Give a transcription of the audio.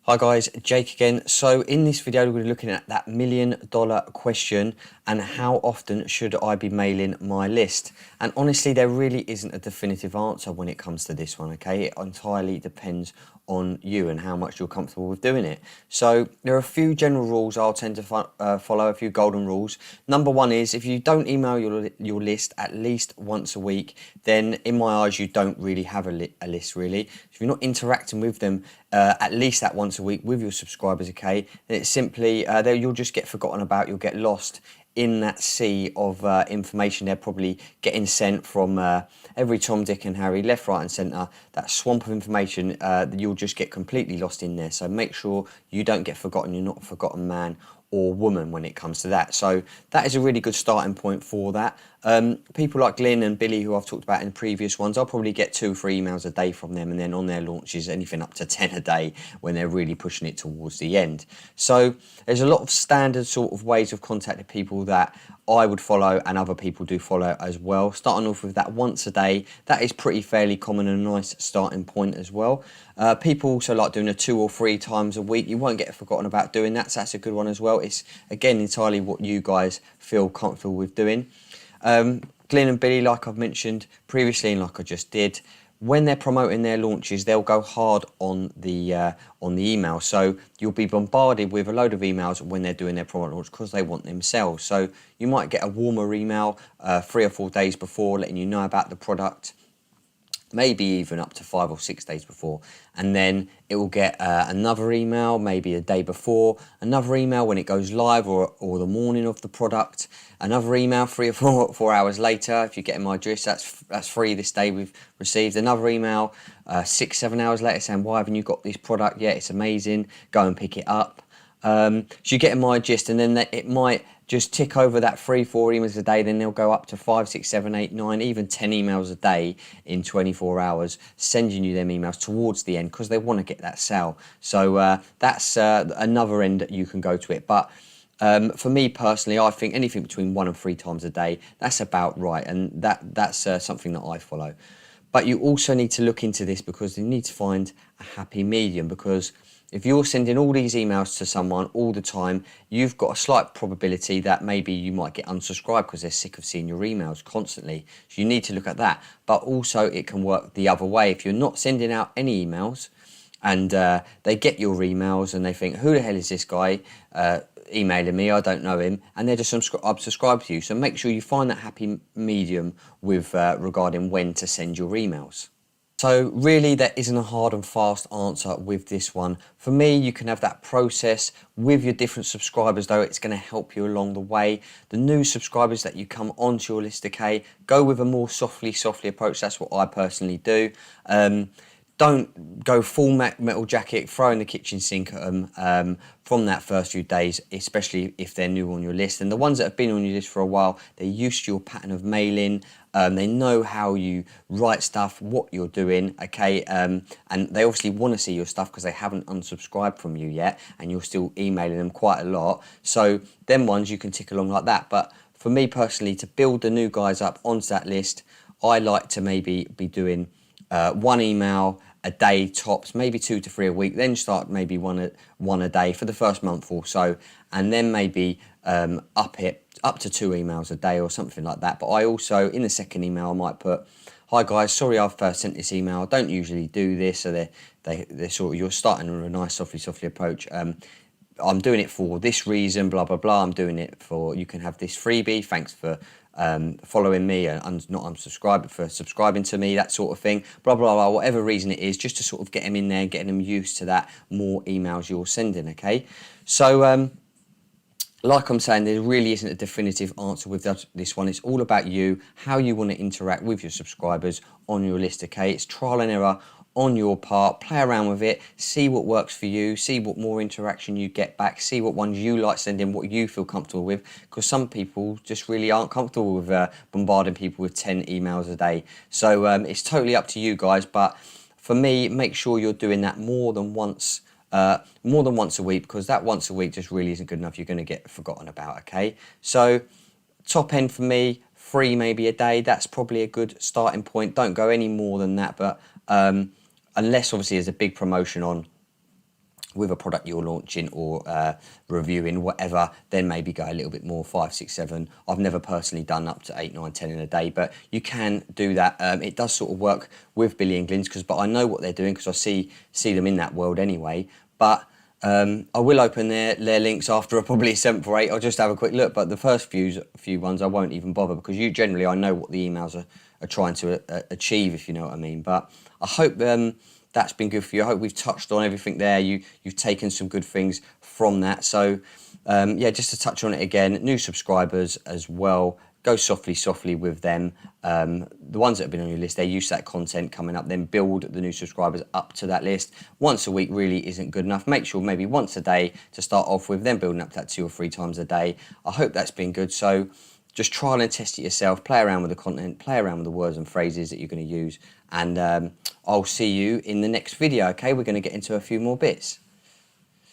Hi guys, Jake again. So in this video we're looking at that $1,000,000 question and how often should I be mailing my list? And honestly there really isn't a definitive answer when it comes to this one, okay? It entirely depends on you and how much you're comfortable with doing it. So there are a few general rules I'll tend to follow, a few golden rules. Number one is if you don't email your list at least once a week, then in my eyes you don't really have a list really. If you're not interacting with them at least that once a week with your subscribers, okay, then it's simply you'll just get forgotten about, you'll get lost in that sea of information they're probably getting sent from every Tom, Dick and Harry, left, right and centre. That swamp of information, you'll just get completely lost in there. So make sure you don't get forgotten, you're not a forgotten man or woman when it comes to that. So that is a really good starting point for that. People like Glyn and Billy, who I've talked about in previous ones, I'll probably get 2 or 3 emails a day from them, and then on their launches anything up to 10 a day when they're really pushing it towards the end. So there's a lot of standard sort of ways of contacting people that I would follow and other people do follow as well. Starting off with that once a day, that is pretty fairly common and a nice starting point as well. People also like doing a 2 or 3 times a week. You won't get forgotten about doing that, so that's a good one as well. It's again entirely what you guys feel comfortable with doing. Glyn and Billy, like I've mentioned previously and like I just did, when they're promoting their launches, they'll go hard on the email. So you'll be bombarded with a load of emails when they're doing their promo launch because they want themselves. So you might get a warmer email 3 or 4 days before letting you know about the product, maybe even up to 5 or 6 days before, and then it will get another email maybe a day before, another email when it goes live or the morning of the product, another email 3 or 4 hours later if you're getting my drift, that's free this day we've received, another email 6-7 hours later saying why haven't you got this product yet, it's amazing, go and pick it up. So you're getting my gist, and then it might just tick over that 3-4 emails a day, then they'll go up to 5, 6, 7, 8, 9, even 10 emails a day in 24 hours, sending you them emails towards the end because they want to get that sale. So that's another end that you can go to it. But for me personally, I think anything between 1 and 3 times a day, that's about right, and that's something that I follow. But you also need to look into this because you need to find a happy medium, because if you're sending all these emails to someone all the time, you've got a slight probability that maybe you might get unsubscribed because they're sick of seeing your emails constantly. So you need to look at that. But also it can work the other way. If you're not sending out any emails and they get your emails and they think, who the hell is this guy emailing me? I don't know him. And they're just unsubscribed to you. So make sure you find that happy medium with regarding when to send your emails. So really there isn't a hard and fast answer with this one. For me, you can have that process with your different subscribers, though it's going to help you along the way. The new subscribers that you come onto your list, okay, go with a more softly approach. That's what I personally do. Don't go full metal jacket, throw in the kitchen sink at them from that first few days, especially if they're new on your list. And the ones that have been on your list for a while, they're used to your pattern of mailing. They know how you write stuff, what you're doing, okay? And they obviously want to see your stuff because they haven't unsubscribed from you yet, and you're still emailing them quite a lot. So them ones you can tick along like that. But for me personally, to build the new guys up onto that list, I like to maybe be doing 1 email a day tops, maybe 2 to 3 a week, then start maybe one a day for the first month or so, and then maybe up to 2 emails a day or something like that. But I also, in the second email, I might put, hi guys, sorry I've sent this email, I don't usually do this. So they're sort of, you're starting with a nice softly approach. I'm doing it for this reason, blah blah blah. I'm doing it for, you can have this freebie, thanks for following me and not unsubscribing, for subscribing to me, that sort of thing, blah blah blah, whatever reason it is, just to sort of get them in there and getting them used to that more emails you're sending, okay? So like I'm saying, there really isn't a definitive answer with this one. It's all about you, how you want to interact with your subscribers on your list, okay? It's trial and error on your part. Play around with it, see what works for you, see what more interaction you get back, see what ones you like sending, what you feel comfortable with, because some people just really aren't comfortable with bombarding people with 10 emails a day. So it's totally up to you guys, but for me, make sure you're doing that more than once a week, because that once a week just really isn't good enough. You're going to get forgotten about, okay? So top end for me, 3 maybe a day, that's probably a good starting point. Don't go any more than that, but unless obviously there's a big promotion on with a product you're launching or reviewing, whatever, then maybe go a little bit more, 5, 6, 7. I've never personally done up to 8, 9, 10 in a day, but you can do that. It does sort of work with Billy England's, but I know what they're doing because I see them in that world anyway. But I will open their links after probably 7th or 8th. I'll just have a quick look, but the first few ones I won't even bother, because I know what the emails are trying to achieve, if you know what I mean. But I hope that's been good for you. I hope we've touched on everything there. You've taken some good things from that. So yeah, just to touch on it again, new subscribers as well. Go softly with them. The ones that have been on your list, they're used to that content coming up. Then build the new subscribers up to that list. Once a week really isn't good enough. Make sure maybe once a day to start off with, then building up to that 2 or 3 times a day. I hope that's been good. So just trial and test it yourself. Play around with the content. Play around with the words and phrases that you're going to use. And I'll see you in the next video, okay? We're going to get into a few more bits.